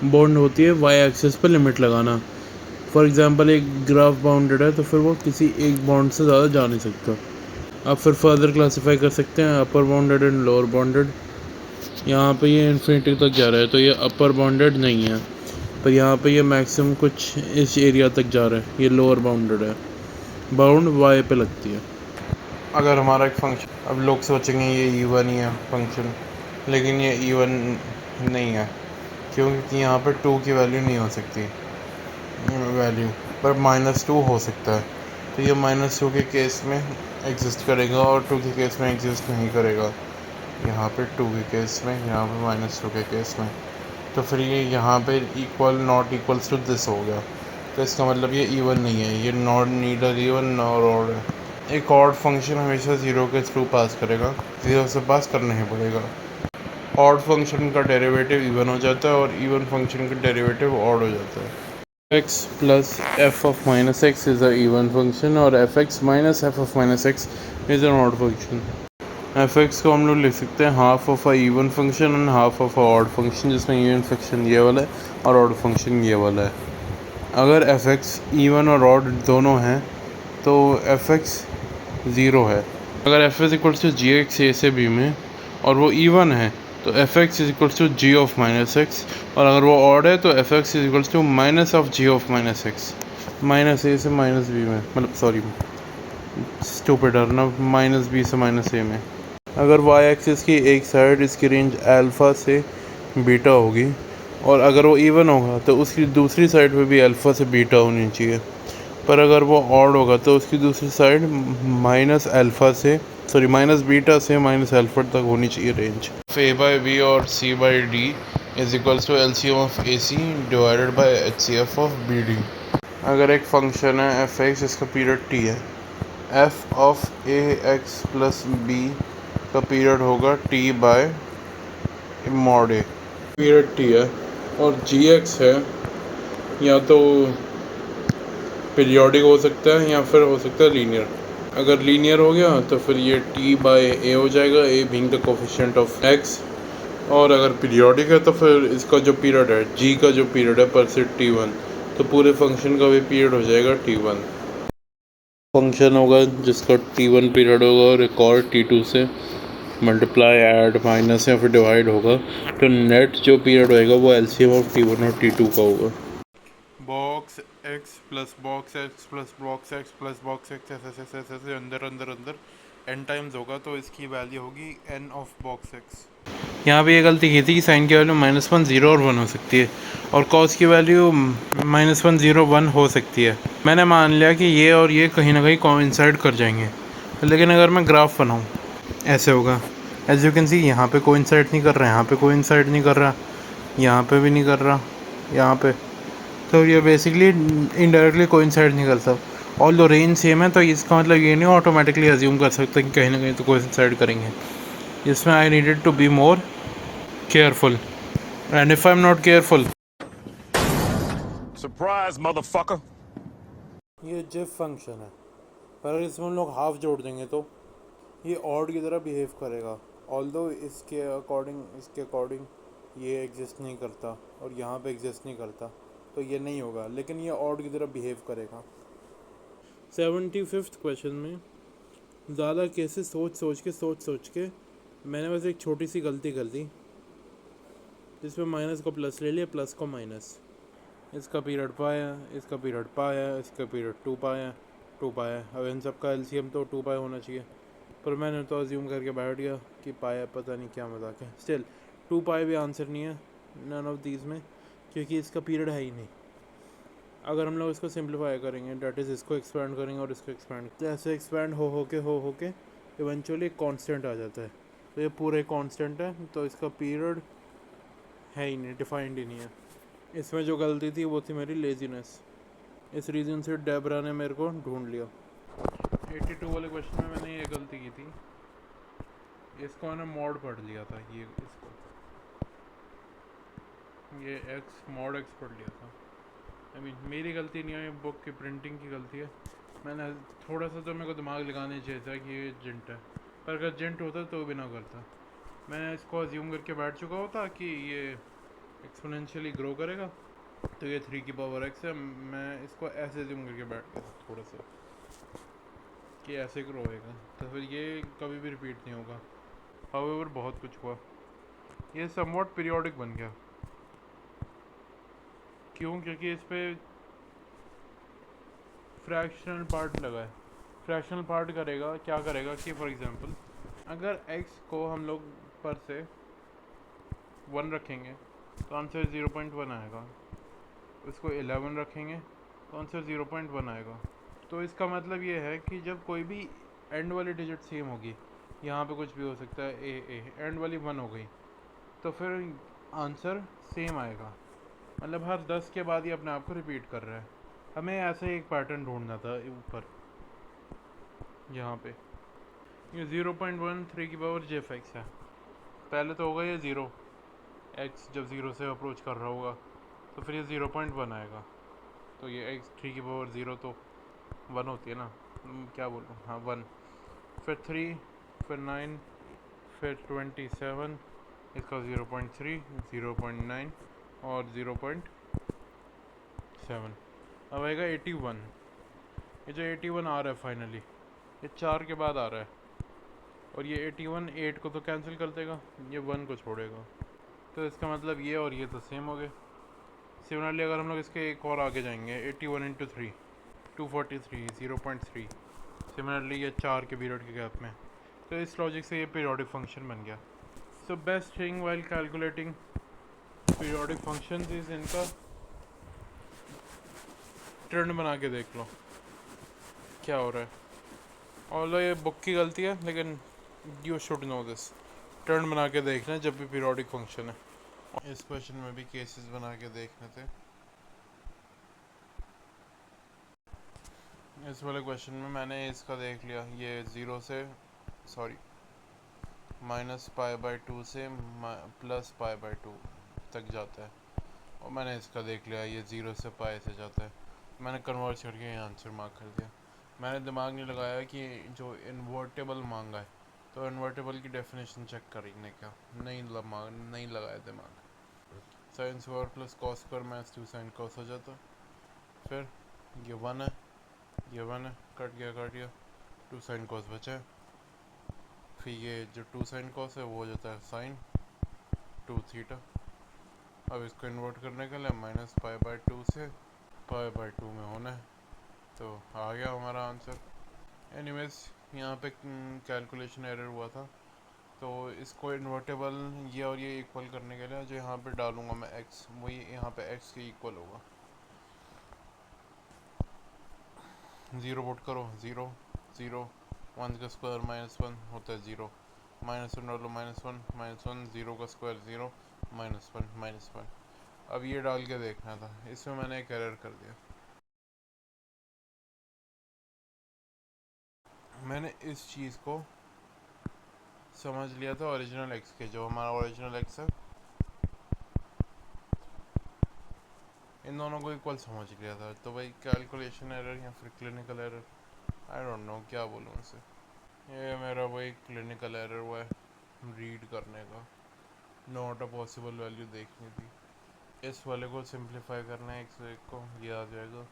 Bound होती है Y axis पर लिमिट लगाना। फॉर एग्जांपल एक ग्राफ बाउंडेड है तो फिर वो किसी एक बाउंड से ज़्यादा जा नहीं सकता। आप फिर फर्दर क्लासीफाई कर सकते हैं अपर बाउंडेड एंड लोअर बाउंडेड। यहाँ पे ये इन्फिनिटी तक जा रहा है तो ये अपर बाउंडेड नहीं है, पर यहाँ पे ये मैक्सिमम कुछ इस एरिया तक जा रहा है, ये लोअर बाउंडेड है। बाउंड वाई पे लगती है। अगर हमारा एक फंक्शन, अब लोग सोचेंगे ये इवन ही है फंक्शन, लेकिन ये इवन नहीं है क्योंकि यहाँ पर 2 की वैल्यू नहीं हो सकती वैल्यू, पर -2 हो सकता है। तो ये -2 के केस में एग्जिस्ट करेगा और 2 के केस में एग्जिस्ट नहीं करेगा। यहाँ पे 2 के केस में, यहाँ पे -2 के केस में। तो फिर ये यहाँ पे equal not equals to this हो गया, तो इसका मतलब ये इवन नहीं है, ये नॉट नीडर इवन नॉर ऑड है। एक ऑड फंक्शन हमेशा 0 के थ्रू पास करेगा, 0 से पास करना ही पड़ेगा। ऑड फंक्शन का डेरिवेटिव इवन हो जाता है और इवन फंक्शन का डेरिवेटिव ऑड हो जाता है। x plus F of minus X is a even function और F X minus F of minus X is an odd function. F X को हम लोग लिख सकते हैं half of a even function and half of a odd function, जिसमें even function ये वाला है और ऑड फंक्शन ये वाला है। अगर एफ एक्स इवन और ऑड दोनों हैं तो एफ एक्स ज़ीरो है। अगर F is equals to G X A से बी में और वो इवन है तो F X is equals to G of minus X, और अगर वो ऑड है तो F X is equals to minus of G of minus X, minus A से माइनस बी में, मतलब सॉरी स्टूपिड ना, माइनस बी से माइनस ए में। अगर वाई एक्सिस की एक साइड इसकी रेंज अल्फ़ा से बीटा होगी और अगर वो इवन होगा तो उसकी दूसरी साइड पे भी अल्फ़ा से बीटा होनी चाहिए, पर अगर वो ऑड होगा तो उसकी दूसरी साइड माइनस बीटा से माइनस अल्फ़ा तक होनी चाहिए रेंज। ए बाई बी और C by D is equals to L C M of A C divided by H C F of B D. अगर एक फंक्शन है एफ एक्स, इसका period T है, F of A X plus B का period होगा T by mod A, period T है, और जी x है या तो पीरियोडिक हो सकता है या फिर हो सकता है लीनियर। अगर लीनियर हो गया तो फिर ये टी बाय ए हो जाएगा, a being the coefficient of x, और अगर पीरियोडिक है तो फिर इसका जो पीरियड है, जी का जो पीरियड है पर से T1, तो पूरे फंक्शन का भी पीरियड हो जाएगा T1। फंक्शन होगा जिसका T1 पीरियड होगा और एक और T2 से मल्टीप्लाई ऐड माइनस या फिर डिवाइड होगा, तो नेट जो पीरियड होएगा वो एलसीएम ऑफ T1 और T2 का होगा। Box x plus box x plus box x plus box x ऐसे अंदर अंदर अंदर n टाइम्स होगा, तो इसकी वैल्यू होगी n ऑफ बॉक्स एक्स। यहाँ पे ये गलती की थी कि साइन की वैल्यू -1 0 और 1 हो सकती है और कॉस की वैल्यू -1 0 1 हो सकती है। मैंने मान लिया कि ये और ये कहीं ना कहीं कोइंसाइड कर जाएंगे, लेकिन अगर मैं ग्राफ बनाऊँ ऐसे होगा। एज यू कैन सी यहाँ पे कोइंसाइड नहीं कर रहा, यहाँ पे कोइंसाइड नहीं कर रहा, यहाँ पे भी नहीं कर रहा, यहाँ पे, तो ये बेसिकली इनडायरेक्टली कोइंसाइड नहीं करता। ऑल दो रेंज सेम है तो इसका मतलब ये नहीं ऑटोमेटिकली अज्यूम कर सकते कि कहीं ना कहीं तो कोइंसाइड करेंगे। इसमें I needed to be more careful, and if I am not careful, surprise motherfucker, ये जिफ फंक्शन है, पर अगर इसमें हम लोग हाफ जोड़ देंगे तो ये ऑड की तरह बिहेव करेगा। ऑल्दो इसके अकॉर्डिंग ये एग्जिस्ट नहीं करता और यहाँ पे एग्जिस्ट नहीं करता, तो ये नहीं होगा, लेकिन ये ऑड की तरह बिहेव करेगा। 75th क्वेश्चन में ज़्यादा केसेस सोच के मैंने बस एक छोटी सी गलती कर दी, जिसमें माइनस को प्लस ले लिया, प्लस को माइनस। इसका पीरियड पाया, इसका पीरियड पाया, इसका पीरियड 2 पाया, 2 पाया। अब इन सब का एलसीएम तो 2 पाया होना चाहिए, पर मैंने तो अज्यूम करके बैठ गया कि पाया, पता नहीं क्या मजाक है। स्टिल 2 पाए भी आंसर नहीं है नन ऑफ दीज में, क्योंकि इसका पीरियड है ही नहीं। अगर हम लोग इसको सिंप्लीफाई करेंगे, डेट इज़ इसको एक्सपैंड करेंगे और इसको एक्सपैंड, तो ऐसे एक्सपैंड हो के इवेंचुअली कांस्टेंट आ जाता है। तो ये पूरे कांस्टेंट है, तो इसका पीरियड है ही नहीं, डिफाइंड ही नहीं है। इसमें जो गलती थी वो थी मेरी लेजीनेस। इस रीज़न से डेबरा ने मेरे को ढूंढ लिया। 82 वाले क्वेश्चन में मैंने ये गलती की थी, इसको मैंने मॉड पढ़ लिया था, ये इसको ये एक्स मॉड एक्स पढ़ लिया था। आई मीन मेरी गलती नहीं है, बुक की प्रिंटिंग की गलती है। मैंने थोड़ा सा तो मेरे को दिमाग लगाने चाहिए था कि ये जेंट है, पर अगर जेंट होता तो भी ना करता। मैंने इसको अज्यूम करके बैठ चुका होता कि ये एक्सपोनेंशियली ग्रो करेगा तो ये 3 की पावर x है। मैं इसको ऐसे ज़ूम करके बैठ गया थोड़ा सा कि ऐसे ग्रो होएगा, तो फिर ये कभी भी रिपीट नहीं होगा। हाउएवर बहुत कुछ हुआ, ये समवॉट पीरियोडिक बन गया। क्यों? क्योंकि इस पर फ्रैक्शनल पार्ट लगा है। फ्रैक्शनल पार्ट करेगा क्या करेगा कि फॉर एग्जांपल अगर x को हम लोग पर से 1 रखेंगे तो आंसर 0.1 आएगा। इसको 11 रखेंगे तो आंसर 0.1 आएगा। तो इसका मतलब ये है कि जब कोई भी एंड वाली डिजिट सेम होगी, यहाँ पे कुछ भी हो सकता है, ए एंड वाली 1 हो गई, तो फिर आंसर सेम आएगा। मतलब हर 10 के बाद ये अपने आप को रिपीट कर रहा है। हमें ऐसे एक पैटर्न ढूंढना था ऊपर यहाँ पे। ये 0.1 3 की पावर jf(x) है। पहले तो होगा ये 0, x जब 0 से अप्रोच कर रहा होगा तो फिर ये 0.1 आएगा। तो ये x 3 की पावर 0 तो 1 होती है ना, क्या बोलूँ, हाँ 1। फिर 3, फिर 9, फिर 27, इसका 0.3, 0.9 और 0.7। अब आएगा 81। ये जो 81 आ रहा है फाइनली, ये 4 के बाद आ रहा है, और ये 81 8 को तो कैंसिल कर देगा, ये 1 को छोड़ेगा। तो इसका मतलब ये और ये तो सेम हो गए। सिमिलरली अगर हम लोग इसके एक और आगे जाएंगे, 81 इंटू 3 243 0.3। सिमिलरली ये 4 के पीरियड के गैप में, तो इस लॉजिक से ये पीरियोडिक फंक्शन बन गया। So best thing while calculating periodic functions is इनका ट्रेंड बना के देख लो क्या हो रहा है। और ये बुक की गलती है, लेकिन you should know this. Trend बना के देखना जब भी पीरियोडिक फंक्शन है। इस क्वेश्चन में भी केसेस बना के देखने थे। इस वाले क्वेश्चन में मैंने इसका देख लिया, ये 0 से -π/2 से +π/2 तक जाता है, और मैंने इसका देख लिया ये 0 से π से जाता है। मैंने कन्वर्ट करके ये आंसर मार्क कर दिया। मैंने दिमाग नहीं लगाया कि जो इन्वर्टेबल मांगा है, तो इन्वर्टेबल की डेफिनेशन चेक करने का नहीं लगाया दिमाग। Sine square plus cos square minus 2 sine cos हो जाता। फिर ये 1 है, ये 1 है, कट गया 2 साइन कॉस बचा है। फिर ये जो 2 साइन कॉस है वो हो जाता है साइन 2 थीटा। अब इसको इन्वर्ट करने के लिए -π/2 से π/2 में होना है, तो आ गया हमारा आंसर। एनीवेज यहाँ पे कैलकुलेशन एरर हुआ था, तो इसको इन्वर्टेबल ये और ये इक्वल करने के लिए जो यहाँ पे डालूंगा मैं x, वही यहाँ पे x के इक्वल होगा। 0 पुट करो, 0 0 1 का स्क्वायर -1 होता है 0, -1 डालो -1 0 का स्क्वायर 0 -1 अब ये डाल के देखना था, इसमें मैंने एक एरर कर दिया। मैंने इस चीज़ को समझ लिया था ओरिजिनल x के, जो हमारा ओरिजिनल x है, इन दोनों को इक्वल समझ लिया था। तो भाई कैलकुलेशन एरर या फिर clinical error, I don't know क्या बोलूँ इसे। ये मेरा वही क्लिनिकल एरर हुआ है रीड करने का, नॉट अ पॉसिबल वैल्यू देखनी थी। इस वाले को सिंप्लीफाई करना है 101 को, ये आ जाएगा।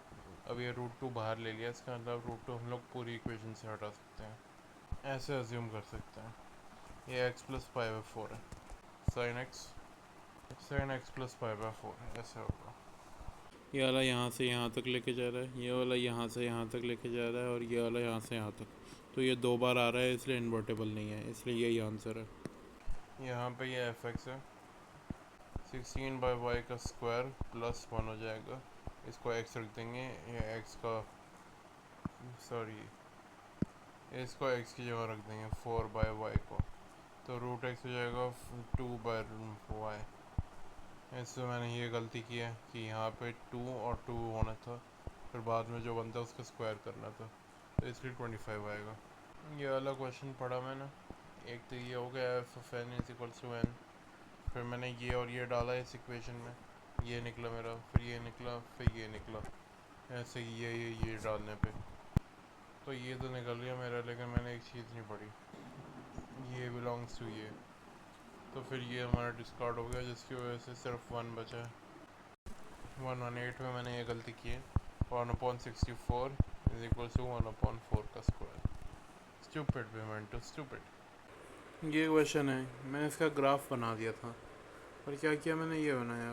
अब ये √2 बाहर ले लिया, इसका मतलब √2 हम लोग पूरी इक्वेशन से हटा सकते हैं, ऐसे अज्यूम कर सकते हैं। ये x + π/4 है, sin x + π/4 ऐसे होगा। ये वाला यहाँ से यहाँ तक लेके जा रहा है, ये वाला यहाँ से यहाँ तक लेके जा रहा है, और ये वाला यहाँ से यहाँ तक, तो ये 2 बार आ रहा है, इसलिए इन्वर्टेबल नहीं है, इसलिए यही आंसर है। यहाँ पे ये fx है, 16/y का स्क्वायर +1 हो जाएगा, इसको x रख देंगे, ये x का इसको x की जगह रख देंगे 4/y को, तो √x हो जाएगा 2/y। इससे मैंने ये गलती की है कि यहाँ पे 2 और 2 होना था, फिर बाद में जो बनता है उसका स्क्वायर करना था, तो इसलिए 25 आएगा। ये वाला क्वेश्चन पढ़ा मैंने, एक तो ये हो गया f(n) = n, फिर मैंने ये और ये डाला इस इक्वेशन में, ये निकला मेरा, फिर ये निकला, फिर ये निकला, ऐसे ये डालने पे तो ये तो निकल गया मेरा, लेकिन मैंने एक चीज़ नहीं पढ़ी, ये बिलोंग्स टू ये। तो फिर ये हमारा डिस्कार्ड हो गया, जिसकी वजह से सिर्फ 1 बचा है। 118 में मैंने ये गलती की है। 1/64 इज इक्वल टू 1/4 का square. Stupid payment to stupid. ये क्वेश्चन है, मैंने इसका ग्राफ बना दिया था, और क्या किया मैंने, ये बनाया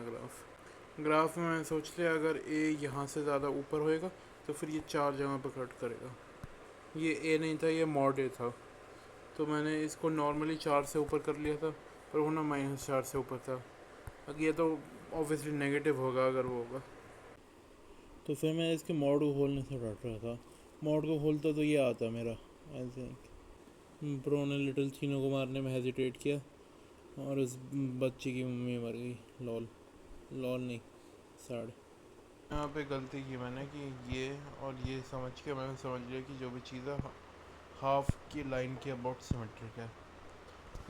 ग्राफ में मैंने सोच लिया अगर ए यहाँ से ज़्यादा ऊपर होएगा तो फिर ये 4 जगह पर कट करेगा। ये ए नहीं था, ये मॉड ए था, तो मैंने इसको नॉर्मली 4 से ऊपर कर लिया था, पर वो ना -4 से ऊपर था। अब ये तो ऑब्वियसली नेगेटिव होगा अगर वो होगा, तो फिर मैं इसके मॉड को खोलने से डर रहा था। मॉड को खोलता तो ये आता मेरा, आई थिंक प्रो ने लिटिल चीनो को मारने में हेजिटेट किया और उस बच्ची की मम्मी मर गई। लॉल नहीं, सैड। यहाँ पे गलती की मैंने कि ये और ये समझ के मैंने समझ लिया कि जो भी चीज़ है हाफ की लाइन के अबाउट सिमेट्रिक है,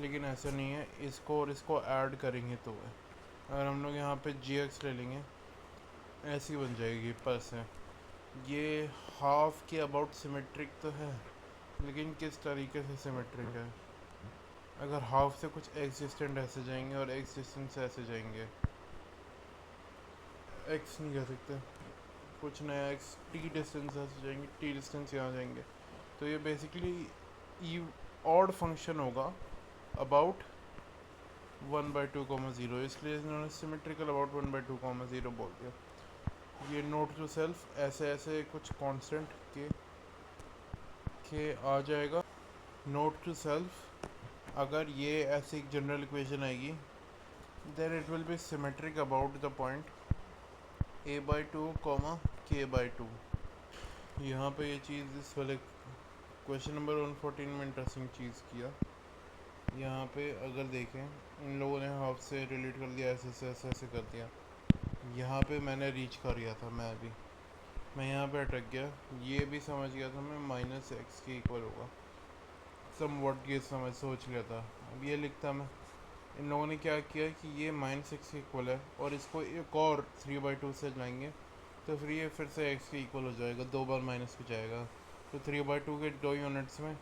लेकिन ऐसा नहीं है। इसको और इसको ऐड करेंगे तो है। अगर हम लोग यहाँ पे gx ले लेंगे, ऐसी बन जाएगी प्लस है। ये हाफ के अबाउट सिमेट्रिक तो है, लेकिन किस तरीके से सिमेट्रिक है। अगर हाफ से कुछ एक्स डिस्टेंट ऐसे जाएंगे और एक्स डिस्टेंट से ऐसे जाएंगे, एक्स नहीं कह सकते, कुछ नया एक्स टी डिस्टेंस ऐसे जाएंगे, टी डिस्टेंस यहाँ जाएंगे, तो ये बेसिकली ऑड फंक्शन होगा अबाउट 1/2, इसलिए इन्होंने सिमेट्रिकल अबाउट 1/2, बोल दिया। ये नोट टू सेल्फ ऐसे ऐसे कुछ कांस्टेंट के आ जाएगा। नोट टू सेल्फ, अगर ये ऐसी एक जनरल इक्वेशन आएगी, then it will be symmetric about the point a/2, k/2। यहाँ पे ये चीज़ इस वाले क्वेश्चन नंबर 114 में इंटरेस्टिंग चीज़ किया। यहाँ पे अगर देखें, इन लोगों ने हाफ से रिलेट कर दिया, ऐसे कर दिया। यहाँ पे मैंने रीच कर लिया था, मैं यहाँ पे अटक गया। ये भी समझ गया था मैं -x के इक्वल होगा, सम वॉट ये सोच लिया था। अब ये लिखता मैं, इन लोगों ने क्या किया कि ये -x के इक्वल है, और इसको एक और 3/2 से लाएंगे तो फिर ये फिर से x के इक्वल हो जाएगा, 2 बार माइनस हो जाएगा। तो 3/2 के 2 यूनिट्स में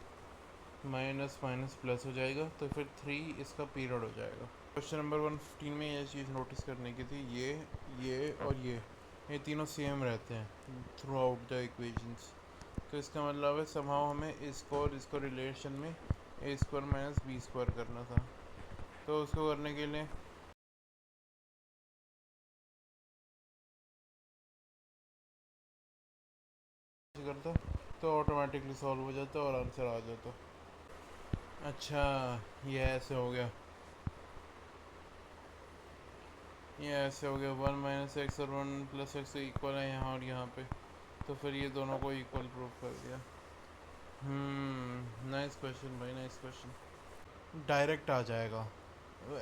माइनस माइनस प्लस हो जाएगा, तो फिर 3 इसका पीरियड हो जाएगा। क्वेश्चन नंबर 115 में ये चीज़ नोटिस करने की थी, ये और ये तीनों सेम रहते हैं थ्रू आउट द इक्वेशंस। तो इसका मतलब है समहाउ हमें इसको और इसको रिलेशन में a² - b² करना था। तो उसको करने के लिए करता तो ऑटोमेटिकली सॉल्व हो जाता और आंसर आ जाता। अच्छा, ये ऐसे हो गया, ये ऐसे हो गया। 1 - x और 1 + x इक्वल है यहाँ और यहाँ पे, तो फिर ये दोनों को इक्वल प्रूव कर दिया। नाइस क्वेश्चन भाई, नाइस क्वेश्चन। डायरेक्ट आ जाएगा,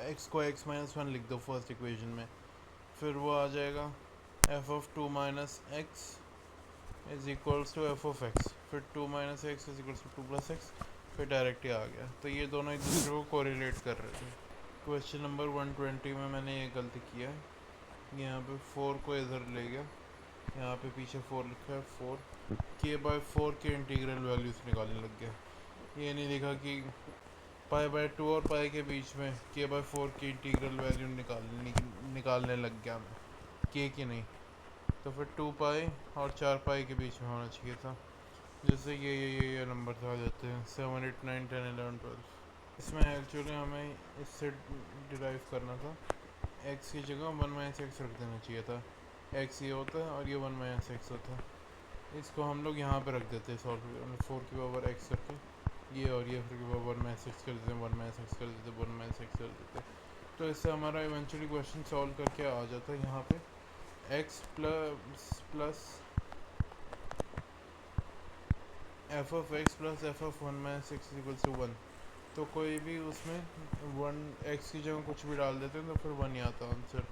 x को x - 1 लिख दो फर्स्ट इक्वेशन में, फिर वो आ जाएगा f(2 - x) is equals to f(x), फिर 2 - x is equals to 2 + x, फिर डायरेक्ट ही आ गया। तो ये दोनों एक दूसरे को कोरिलेट कर रहे थे। क्वेश्चन नंबर 120 में मैंने ये गलती किया है, यहाँ पे 4 को इधर ले गया, यहाँ पे पीछे 4 लिखा है, 4 k/4 के इंटीग्रल वैल्यूज निकालने लग गया। ये नहीं लिखा कि π/2 और पाई के बीच में k/4 की इंटीग्रल वैल्यू निकालने लग गया मैं, k की नहीं। तो फिर 2π और 4π के बीच में होना चाहिए था, जैसे ये नंबर आ जाते हैं 7, 8, 9, 10, 11, 12। इसमें एक्चुअली हमें इससे डिराइव करना था, x की जगह 1 - x रख देना चाहिए था। x ये होता है और ये 1 - x होता है। इसको हम लोग यहाँ पे रख देते हैं सॉल्व, 4 की पावर x करके, ये और ये फिर की पावर 1 - x कर देते हैं, 1 - x कर देते, 1 - x कर देते। तो इससे हमारा इवेंचुअली क्वेश्चन सॉल्व करके आ जाता है यहाँ पे x plus f(x) + f(1 - x) = 1। तो कोई भी उसमें 1 x की जगह कुछ भी डाल देते हैं तो फिर 1 ही आता आंसर।